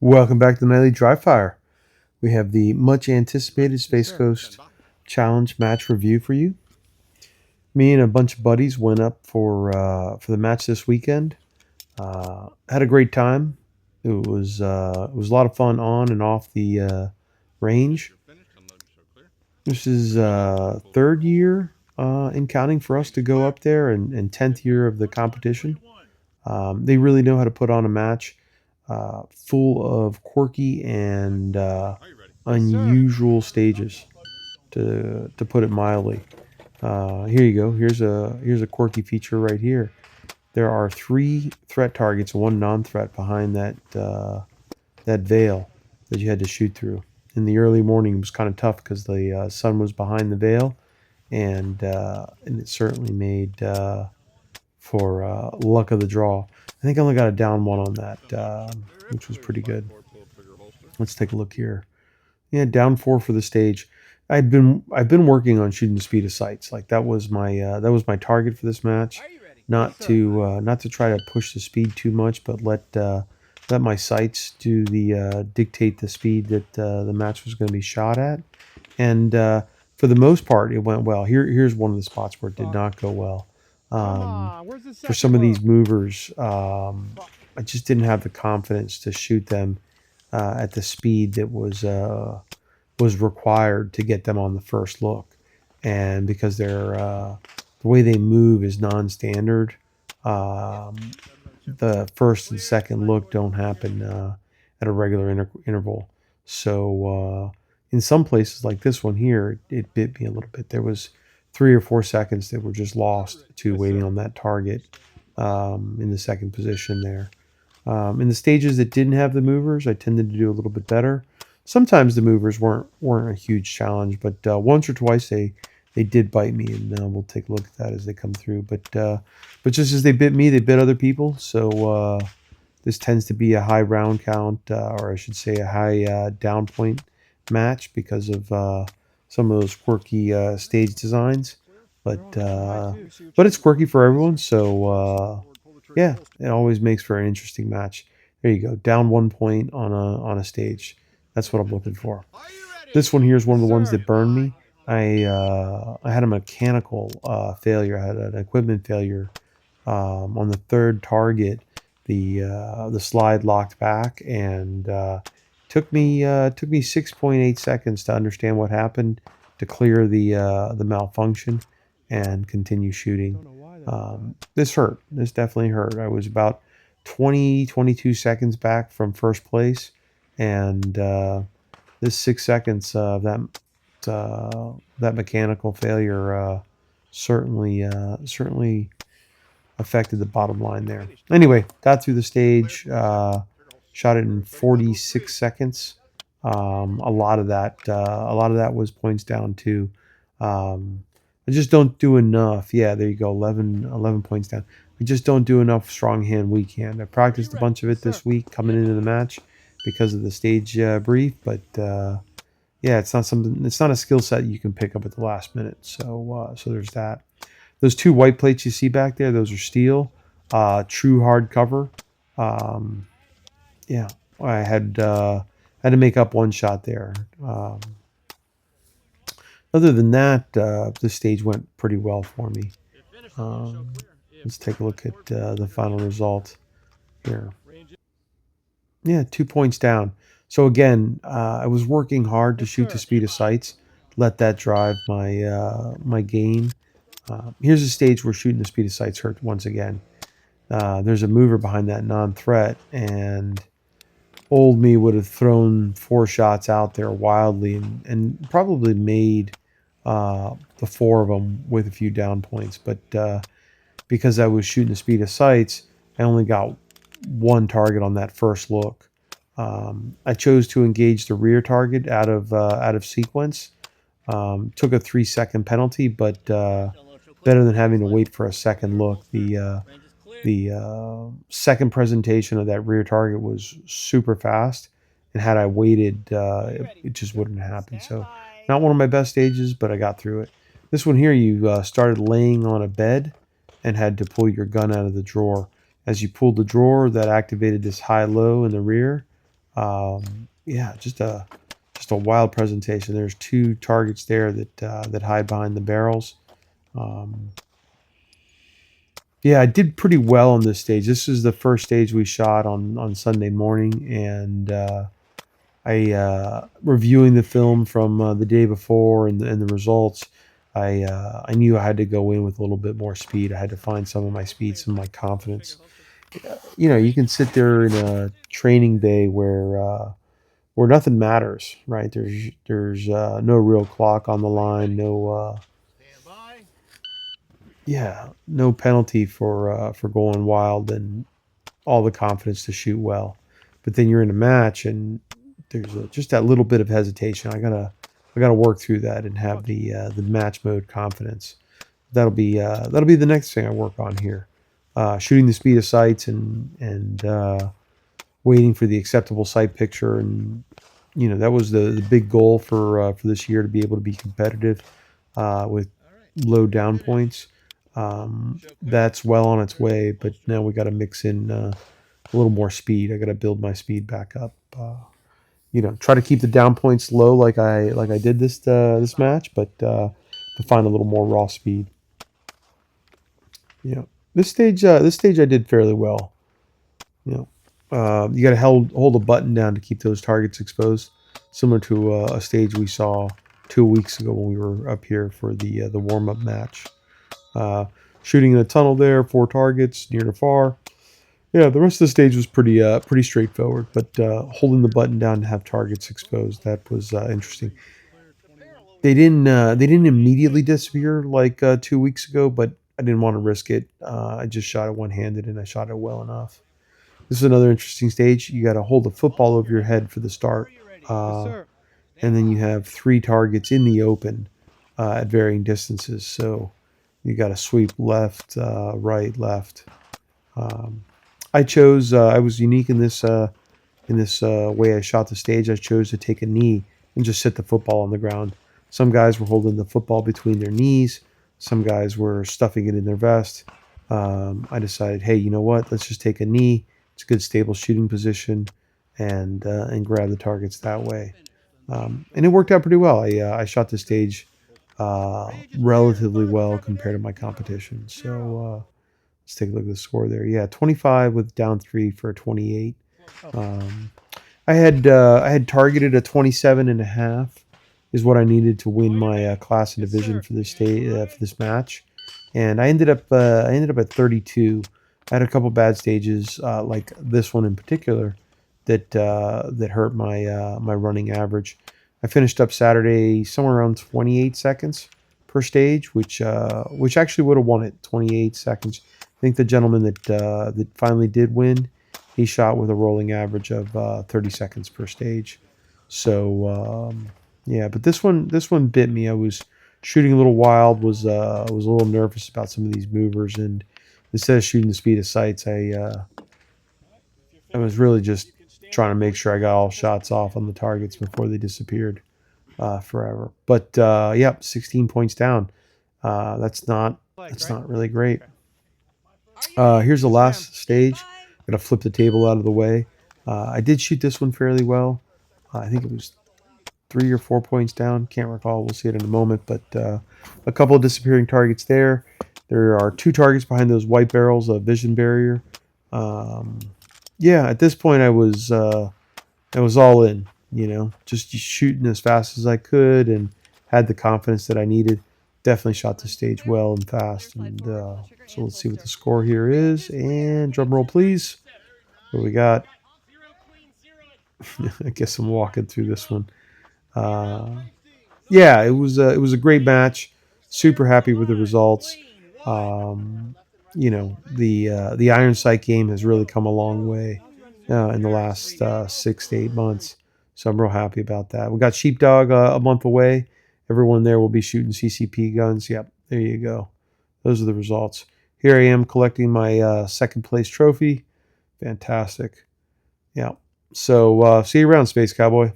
Welcome back to the Nightly Dry Fire. We have the much anticipated Space Coast Challenge match review for you. Me and a bunch of buddies went up for the match this weekend. Had a great time. It was a lot of fun on and off the range. This is third year in counting for us to go up there, and 10th year of the competition. They really know how to put on a match full of quirky and unusual stages, to put it mildly. Here you go. Here's a quirky feature right here. There are 3 threat targets and 1 non-threat behind that veil that you had to shoot through. In the early morning, it was kind of tough because the sun was behind the veil, and it certainly made for luck of the draw. I think I only got a down 1 on that, which was pretty good. Let's take a look here. Yeah, down 4 for the stage. I've been working on shooting the speed of sights. Like that was my target for this match. Not to try to push the speed too much, but let my sights do the dictate the speed that the match was going to be shot at. And for the most part, it went well. Here's one of the spots where it did not go well. For some of these movers, I just didn't have the confidence to shoot them at the speed that was required to get them on the first look, and because the way they move is non-standard, the first and second look don't happen at a regular interval. So in some places like this one here, it bit me a little bit. There was 3 or 4 seconds that were just lost to waiting on that target in the second position there. In the stages that didn't have the movers, I tended to do a little bit better. Sometimes the movers weren't a huge challenge, but once or twice they did bite me, and we'll take a look at that as they come through. But just as they bit me, they bit other people. So this tends to be a high round count, or I should say a high down point match because of some of those quirky stage designs. But it's quirky for everyone, so yeah, it always makes for an interesting match. There you go, down 1 point on a stage. That's what I'm looking for. This one here is one of the ones that burned me. I had a mechanical failure. I had an equipment failure on the third target. The slide locked back, and took me 6.8 seconds to understand what happened, to clear the malfunction and continue shooting. This hurt. This definitely hurt. I was about 22 seconds back from first place, and this 6 seconds of that mechanical failure certainly affected the bottom line there. Anyway, got through the stage, shot it in 46 seconds. A lot of that was points down too. I just don't do enough. Yeah, there you go, 11 points down. We just don't do enough strong hand, weak hand. I practiced a bunch of it this week coming into the match because of the stage brief, but yeah, it's not a skill set you can pick up at the last minute. So there's that. Those 2 white plates you see back there, those are steel, true hardcover. Yeah, I had to make up 1 shot there. Other than that, the stage went pretty well for me. Let's take a look at the final result here. Yeah, 2 points down. So again, I was working hard to shoot the speed of sights, let that drive my gain. Here's a stage where shooting the speed of sights hurt once again. There's a mover behind that non-threat, and old me would have thrown 4 shots out there wildly and probably made the 4 of them with a few down points. But because I was shooting the speed of sights, I only got 1 target on that first look. I chose to engage the rear target out of sequence. Took a 3-second penalty, but better than having to wait for a second look. The second presentation of that rear target was super fast, and had I waited, it just wouldn't happen. So not one of my best stages, but I got through it. This one here, you started laying on a bed and had to pull your gun out of the drawer. As you pulled the drawer, that activated this high-low in the rear. Yeah, just a wild presentation. There's two targets there that hide behind the barrels. Um, yeah, I did pretty well on this stage. This is the first stage we shot on Sunday morning, and I reviewing the film from the day before and the results. I knew I had to go in with a little bit more speed. I had to find some of my speed, some of my confidence. You know, you can sit there in a training day where nothing matters, right? There's no real clock on the line, no yeah, no penalty for going wild, and all the confidence to shoot well. But then you're in a match, and there's just that little bit of hesitation. I gotta work through that and have the match mode confidence. That'll be the next thing I work on here. Shooting the speed of sights and waiting for the acceptable sight picture, and that was the big goal for this year, to be able to be competitive with low down points. That's well on its way, but now we got to mix in a little more speed. I got to build my speed back up. Try to keep the down points low, like I did this match, but to find a little more raw speed. You know, this stage I did fairly well. You you got to hold a button down to keep those targets exposed, similar to a stage we saw 2 weeks ago when we were up here for the warm up match. Uh, Shooting in a tunnel there, 4 targets near and far. Yeah, the rest of the stage was pretty straightforward, but holding the button down to have targets exposed, that was interesting. They didn't immediately disappear like 2 weeks ago, but I didn't want to risk it. I just shot it one handed, and I shot it well enough. This is another interesting stage. You got to hold the football over your head for the start, and then you have 3 targets in the open at varying distances. So you got to sweep left, right, left. Um, I was unique in this way I shot the stage. I chose to take a knee and just sit the football on the ground. Some guys were holding the football between their knees. Some guys were stuffing it in their vest. I decided, hey, you know what? Let's just take a knee. It's a good stable shooting position, and grab the targets that way. And it worked out pretty well. I shot the stage relatively well compared to my competition. So let's take a look at the score there. Yeah, 25 with down 3 for a 28. Um, I had targeted a 27 and a half is what I needed to win my class and division for this day for this match, and I ended up at 32. I had a couple bad stages, like this one in particular, that hurt my running average. I finished up Saturday somewhere around 28 seconds per stage, which actually would have won it. 28 seconds. I think the gentleman that finally did win, he shot with a rolling average of 30 seconds per stage. So yeah, but this one bit me. I was shooting a little wild, was a little nervous about some of these movers, and instead of shooting the speed of sights, I was really just trying to make sure I got all shots off on the targets before they disappeared forever. But yep, 16 points down. That's not really great. Here's the last stage. I'm gonna flip the table out of the way. I did shoot this one fairly well. I think it was 3 or 4 points down. Can't recall. We'll see it in a moment. But a couple of disappearing targets there. There are 2 targets behind those white barrels, a vision barrier. Um, yeah, at this point I was all in. Just shooting as fast as I could, and had the confidence that I needed. Definitely shot the stage well and fast. And so let's see what the score here is. And drum roll, please. What we got? I guess I'm walking through this one. Uh, yeah, it was a great match. Super happy with the results. Um, the Iron Sight game has really come a long way in the last 6 to 8 months. So I'm real happy about that. We got Sheepdog a month away. Everyone there will be shooting CCP guns. Yep, there you go. Those are the results. Here I am collecting my second place trophy. Fantastic. Yeah. So see you around, Space Cowboy.